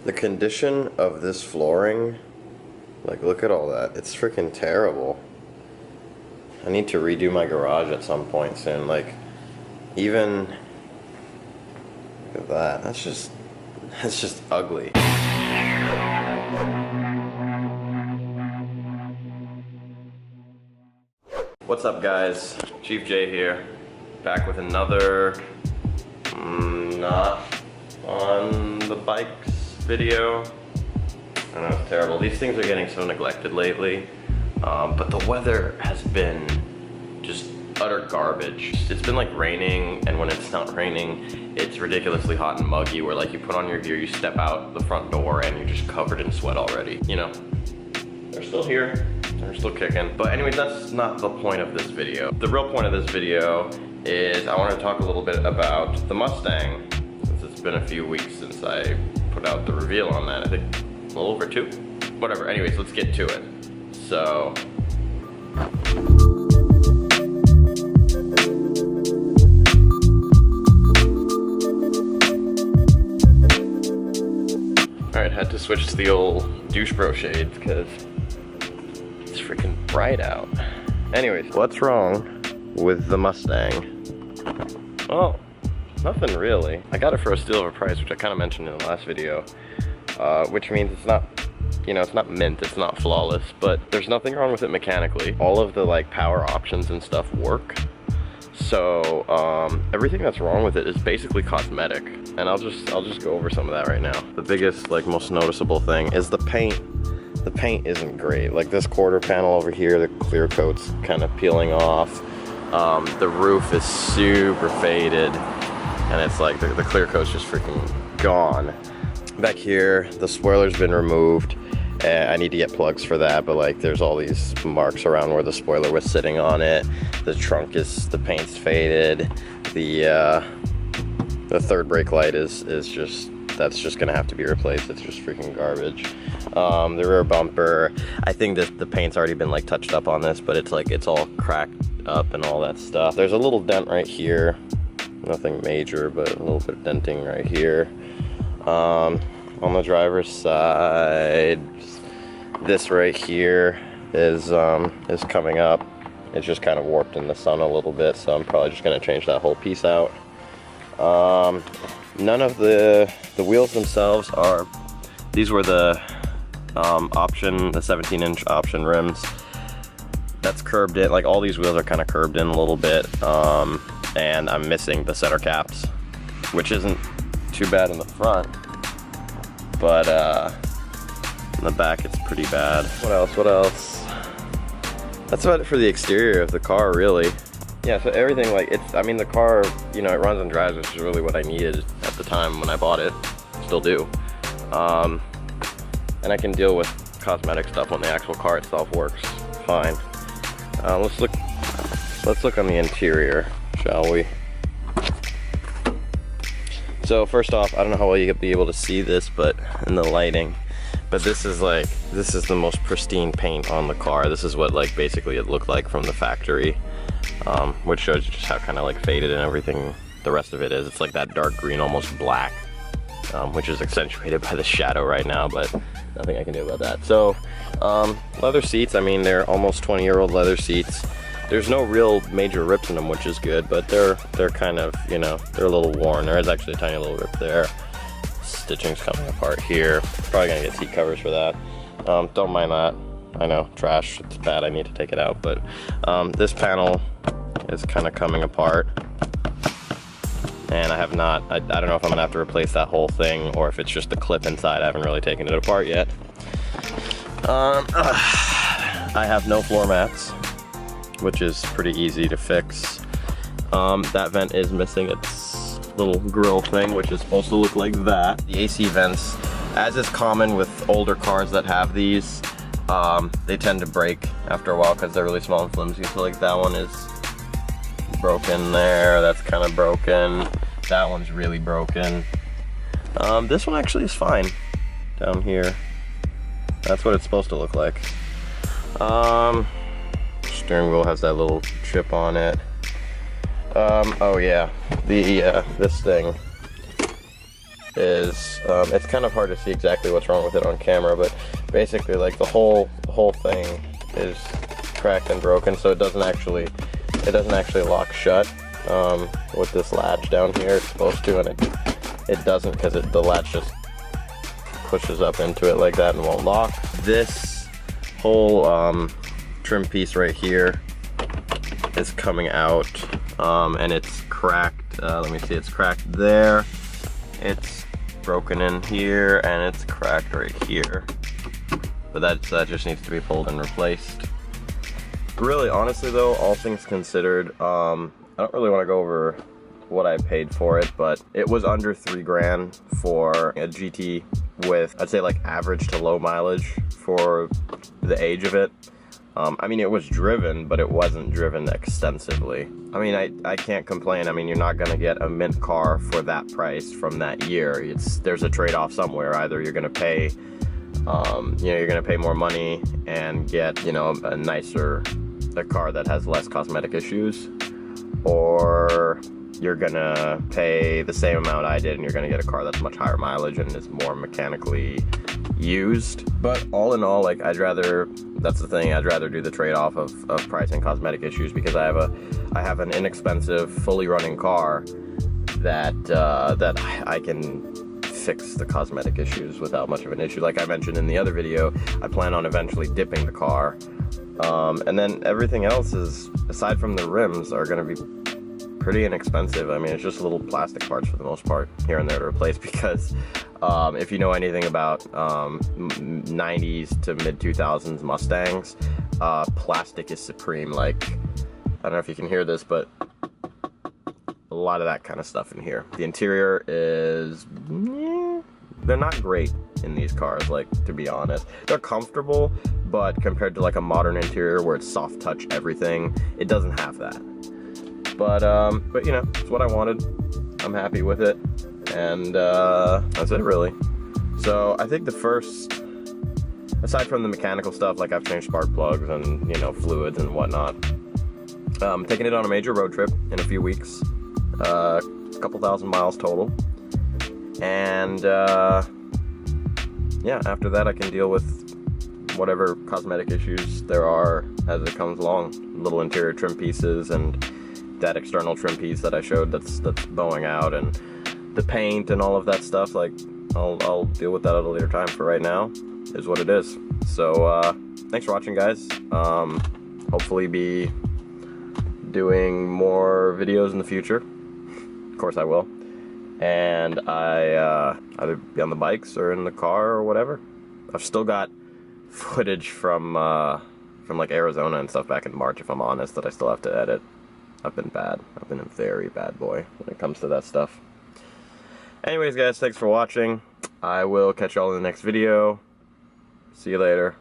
The condition of this flooring, like, look at all that. It's freaking terrible. I need to redo my garage at some point soon. Like, even, look at that. That's just ugly. What's up, guys? Chief J here, back with another not on the bikes video. I know it's terrible. These things are getting so neglected lately, but the weather has been just utter garbage. It's been like raining, and when it's not raining, it's ridiculously hot and muggy, where like you put on your gear, you step out the front door, and you're just covered in sweat already. You know, they're still here. They're still kicking. But anyways, that's not the point of this video. The real point of this video is I want to talk a little bit about the Mustang, since it's been a few weeks since I put out the reveal on that. I think a little over 2. Whatever, anyways, let's get to it. So, alright, had to switch to the old douche bro shades because it's freaking bright out. Anyways, what's wrong with the Mustang? Well, nothing really. I got it for a steal of a price, which I kind of mentioned in the last video, which means it's not, you know, it's not mint, it's not flawless, but there's nothing wrong with it mechanically. All of the like power options and stuff work. So everything that's wrong with it is basically cosmetic, and I'll just go over some of that right now. The biggest, like, most noticeable thing is the paint. The paint isn't great. Like this quarter panel over here, the clear coat's kind of peeling off. The roof is super faded, and it's like the clear coat's just freaking gone. Back here, the spoiler's been removed. I need to get plugs for that, but like there's all these marks around where the spoiler was sitting on it. The trunk is, the paint's faded. The third brake light is just, that's just gonna have to be replaced. It's just freaking garbage. The rear bumper, I think the paint's already been like touched up on this, but it's like, it's all cracked up and all that stuff. There's a little dent right here. Nothing major, but a little bit of denting right here. On the driver's side, this right here is coming up. It's just kind of warped in the sun a little bit, so I'm probably just gonna change that whole piece out. None of the wheels themselves are, these were the option, the 17-inch option rims. That's curved in, like all these wheels are kind of curved in a little bit, and I'm missing the center caps, which isn't too bad in the front, but in the back it's pretty bad. What else? That's about it for the exterior of the car, really. Yeah, so everything, like, it's, I mean, the car, you know, it runs and drives, which is really what I needed at the time when I bought it. Still do. And I can deal with cosmetic stuff when the actual car itself works fine. Let's look on the interior, shall we? So first off, I don't know how well you'll be able to see this, but in the lighting, but this is the most pristine paint on the car. This is what, like, basically it looked like from the factory, which shows you just how kind of like faded and everything the rest of it is. It's like that dark green, almost black, which is accentuated by the shadow right now, but nothing I can do about that. So leather seats, I mean, they're almost 20-year-old leather seats. There's no real major rips in them, which is good, but they're kind of, you know, they're a little worn. There is actually a tiny little rip there. Stitching's coming apart here. Probably gonna get seat covers for that. Don't mind that. I know, trash, it's bad, I need to take it out, but this panel is kind of coming apart. And I have not, I don't know if I'm gonna have to replace that whole thing or if it's just the clip inside. I haven't really taken it apart yet. I have no floor mats, which is pretty easy to fix. That vent is missing its little grill thing, which is supposed to look like that. The AC vents, as is common with older cars that have these, they tend to break after a while because they're really small and flimsy. So like that one is broken there, that's kind of broken. That one's really broken. This one actually is fine down here. That's what it's supposed to look like. Steering wheel has that little chip on it. Oh yeah, the this thing is, it's kind of hard to see exactly what's wrong with it on camera, but basically like the whole thing is cracked and broken, so it doesn't actually lock shut with this latch down here. It's supposed to, and it doesn't, because the latch just pushes up into it like that and won't lock. This whole trim piece right here is coming out, and it's cracked. Let me see, it's cracked there, it's broken in here, and it's cracked right here. But that just needs to be pulled and replaced. Really, honestly though, all things considered, I don't really want to go over what I paid for it, but it was under $3 grand for a GT with, I'd say, like average to low mileage for the age of it. I mean, it was driven, but it wasn't driven extensively. I mean, I can't complain. I mean, you're not gonna get a mint car for that price from that year. There's a trade-off somewhere. Either you're gonna pay, you're gonna pay more money and get, a car that has less cosmetic issues, or you're gonna pay the same amount I did and you're gonna get a car that's much higher mileage and is more mechanically used. But all in all, like, that's the thing, I'd rather do the trade-off of price and cosmetic issues, because I have an inexpensive, fully running car that I can fix the cosmetic issues without much of an issue. Like I mentioned in the other video, I plan on eventually dipping the car. And then everything else is, aside from the rims, are gonna be pretty inexpensive. I mean, it's just little plastic parts for the most part, here and there to replace, because if you know anything about 90s to mid 2000s Mustangs, plastic is supreme. Like, I don't know if you can hear this, but a lot of that kind of stuff in here. The interior is, they're not great in these cars, like, to be honest. They're comfortable, but compared to like a modern interior where it's soft touch everything, it doesn't have that. But it's what I wanted. I'm happy with it, and that's it really. So I think the first, aside from the mechanical stuff, like I've changed spark plugs and fluids and whatnot, taking it on a major road trip in a few weeks, a couple thousand miles total, and yeah, after that I can deal with whatever cosmetic issues there are as it comes along. Little interior trim pieces and that external trim piece that I showed that's bowing out, and the paint and all of that stuff. Like, I'll deal with that at a later time. For right now, is what it is. So thanks for watching, guys. Hopefully be doing more videos in the future. Of course I will. And I either be on the bikes or in the car or whatever. I've still got footage from like Arizona and stuff back in March, if I'm honest, that I still have to edit. I've been bad. I've been a very bad boy when it comes to that stuff. Anyways, guys, thanks for watching. I will catch y'all in the next video. See you later.